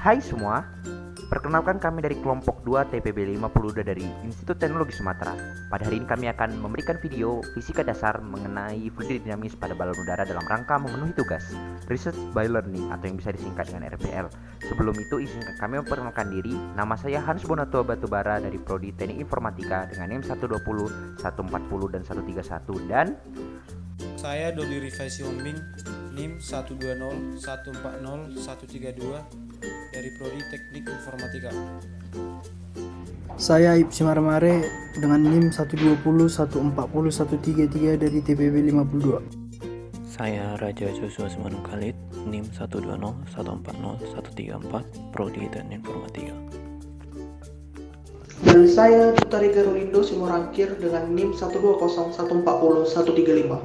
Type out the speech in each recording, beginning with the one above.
Hai semua, perkenalkan kami dari kelompok 2 TPB 50 dari Institut Teknologi Sumatera. Pada hari ini kami akan memberikan video fisika dasar mengenai fluid dinamis pada balon udara dalam rangka memenuhi tugas Research by Learning atau yang bisa disingkat dengan RBL. Sebelum itu izinkan kami memperkenalkan diri. Nama saya Hans Bonato Batubara dari Prodi Teknik Informatika dengan NIM 120, 140 dan 131 dan Saya Dodi Rifai Siombing, NIM 120, 140, 132 dari Prodi Teknik Informatika. Saya Ipsi Marmare dengan NIM 120, 140, 133 dari TPB 52. Saya Raja Joshua Simanung Khalid, NIM 120, 140, 134, Prodi Teknik Informatika. Dan saya Cutari Garulindo Simorangkir dengan NIM 120, 140, 135.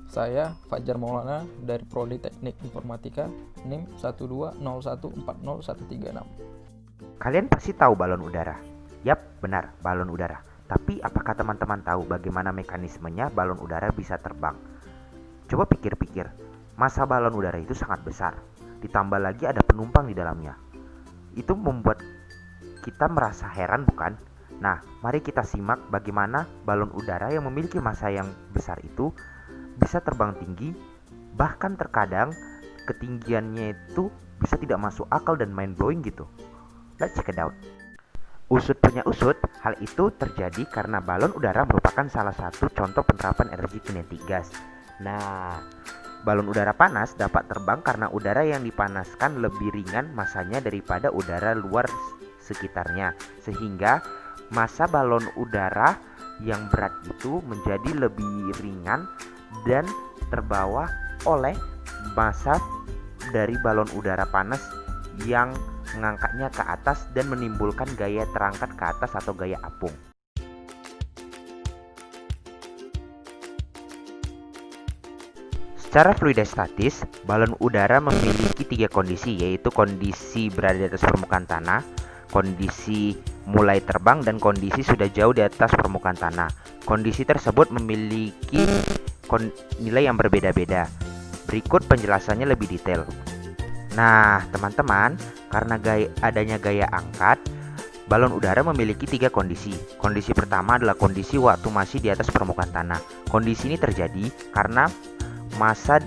Saya Fajar Maulana dari Prodi Teknik Informatika, NIM 120140136. kalian pasti tahu balon udara. Yap, benar, balon udara. Tapi apakah teman-teman tahu bagaimana mekanismenya balon udara bisa terbang? Coba pikir-pikir, massa balon udara itu sangat besar. Ditambah lagi ada penumpang di dalamnya. Itu membuat kita merasa heran, bukan? Nah, mari kita simak bagaimana balon udara yang memiliki massa yang besar itu bisa terbang tinggi, bahkan terkadang ketinggiannya itu bisa tidak masuk akal dan mind blowing gitu. Let's check it out. Usut punya usut, hal itu terjadi karena balon udara merupakan salah satu contoh penerapan energi kinetik gas. Nah, balon udara panas dapat terbang karena udara yang dipanaskan lebih ringan massanya daripada udara luar sekitarnya, sehingga massa balon udara yang berat itu menjadi lebih ringan dan terbawa oleh massa dari balon udara panas yang mengangkatnya ke atas dan menimbulkan gaya terangkat ke atas atau gaya apung. Secara fluidostatis, balon udara memiliki 3 kondisi, yaitu kondisi berada di atas permukaan tanah, kondisi mulai terbang, dan kondisi sudah jauh di atas permukaan tanah. Kondisi tersebut memiliki nilai yang berbeda-beda. Berikut penjelasannya lebih detail. Nah, teman-teman, karena adanya gaya angkat, balon udara memiliki 3 kondisi. Kondisi pertama adalah kondisi waktu masih di atas permukaan tanah. Kondisi ini terjadi karena massa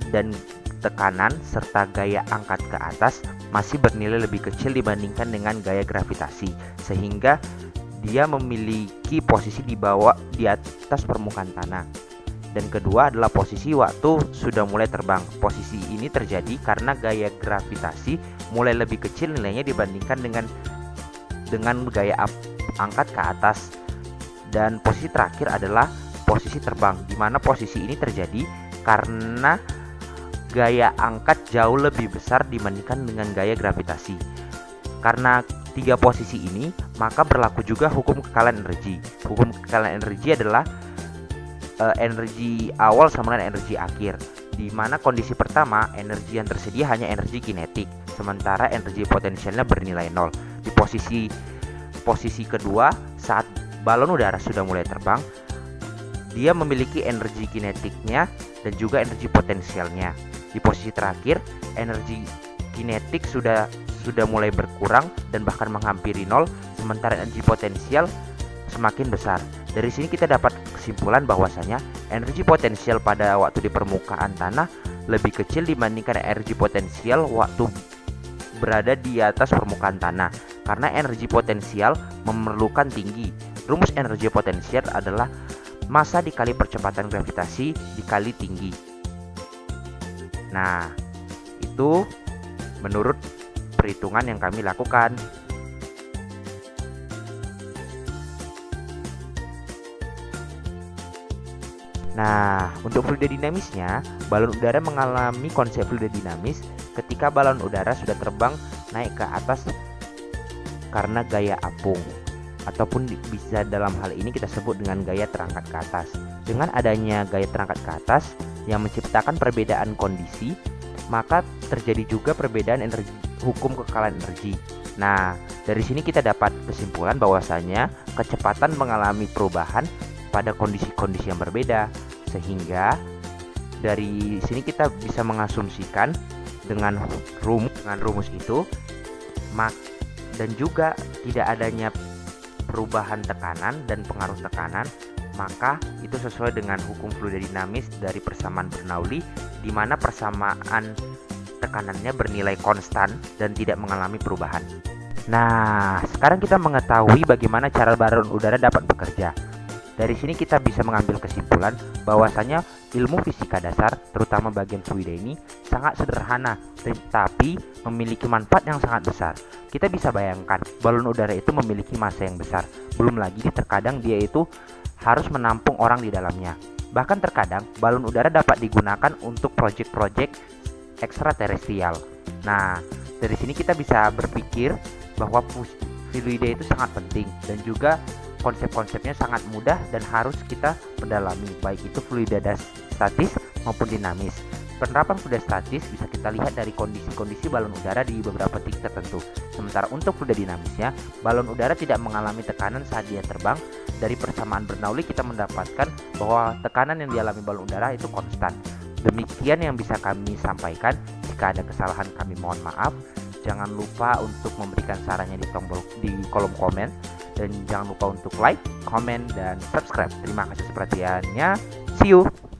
dan tekanan serta gaya angkat ke atas masih bernilai lebih kecil dibandingkan dengan gaya gravitasi, sehingga dia memiliki posisi di atas permukaan tanah. Dan kedua adalah posisi waktu sudah mulai terbang. Posisi ini terjadi karena gaya gravitasi mulai lebih kecil nilainya dibandingkan dengan gaya angkat ke atas. Dan posisi terakhir adalah posisi terbang, di mana posisi ini terjadi karena gaya angkat jauh lebih besar dibandingkan dengan gaya gravitasi. Karena 3 posisi ini, maka berlaku juga hukum kekalahan energi. Hukum kekalahan energi adalah energi awal sama dengan energi akhir, di mana kondisi pertama energi yang tersedia hanya energi kinetik, sementara energi potensialnya bernilai 0. Di posisi kedua, saat balon udara sudah mulai terbang, dia memiliki energi kinetiknya dan juga energi potensialnya. Di posisi terakhir, energi kinetik sudah mulai berkurang dan bahkan menghampiri 0, sementara energi potensial semakin besar. Dari sini kita dapat kesimpulan bahwasanya energi potensial pada waktu di permukaan tanah lebih kecil dibandingkan energi potensial waktu berada di atas permukaan tanah, karena energi potensial memerlukan tinggi. Rumus energi potensial adalah massa dikali percepatan gravitasi dikali tinggi. Nah, itu menurut perhitungan yang kami lakukan. Nah, untuk fluidodinamisnya, balon udara mengalami konsep fluidodinamis ketika balon udara sudah terbang naik ke atas karena gaya apung, ataupun bisa dalam hal ini kita sebut dengan gaya terangkat ke atas. Dengan adanya gaya terangkat ke atas yang menciptakan perbedaan kondisi, maka terjadi juga perbedaan energi, hukum kekalahan energi. Nah, dari sini kita dapat kesimpulan bahwasanya kecepatan mengalami perubahan pada kondisi-kondisi yang berbeda, sehingga dari sini kita bisa mengasumsikan dengan rumus itu dan juga tidak adanya perubahan tekanan dan pengaruh tekanan, maka itu sesuai dengan hukum fluidodinamis dari persamaan Bernoulli, di mana persamaan tekanannya bernilai konstan dan tidak mengalami perubahan. Nah, sekarang kita mengetahui bagaimana cara balon udara dapat bekerja. Dari sini kita bisa mengambil kesimpulan bahwasanya ilmu fisika dasar, terutama bagian fluida ini, sangat sederhana tetapi memiliki manfaat yang sangat besar. Kita bisa bayangkan balon udara itu memiliki massa yang besar. Belum lagi terkadang dia itu harus menampung orang di dalamnya. Bahkan terkadang balon udara dapat digunakan untuk proyek-proyek ekstraterestrial. Nah, dari sini kita bisa berpikir bahwa fluida itu sangat penting dan juga konsep-konsepnya sangat mudah dan harus kita pendalami, baik itu fluida statis maupun dinamis. Penerapan fluida statis bisa kita lihat dari kondisi-kondisi balon udara di beberapa titik tertentu. Sementara untuk fluida dinamisnya, balon udara tidak mengalami tekanan saat dia terbang. Dari persamaan Bernoulli kita mendapatkan bahwa tekanan yang dialami balon udara itu konstan. Demikian yang bisa kami sampaikan. Jika ada kesalahan kami mohon maaf. Jangan lupa untuk memberikan sarannya di kolom komen. Dan jangan lupa untuk like, komen, dan subscribe. Terima kasih perhatiannya. See you.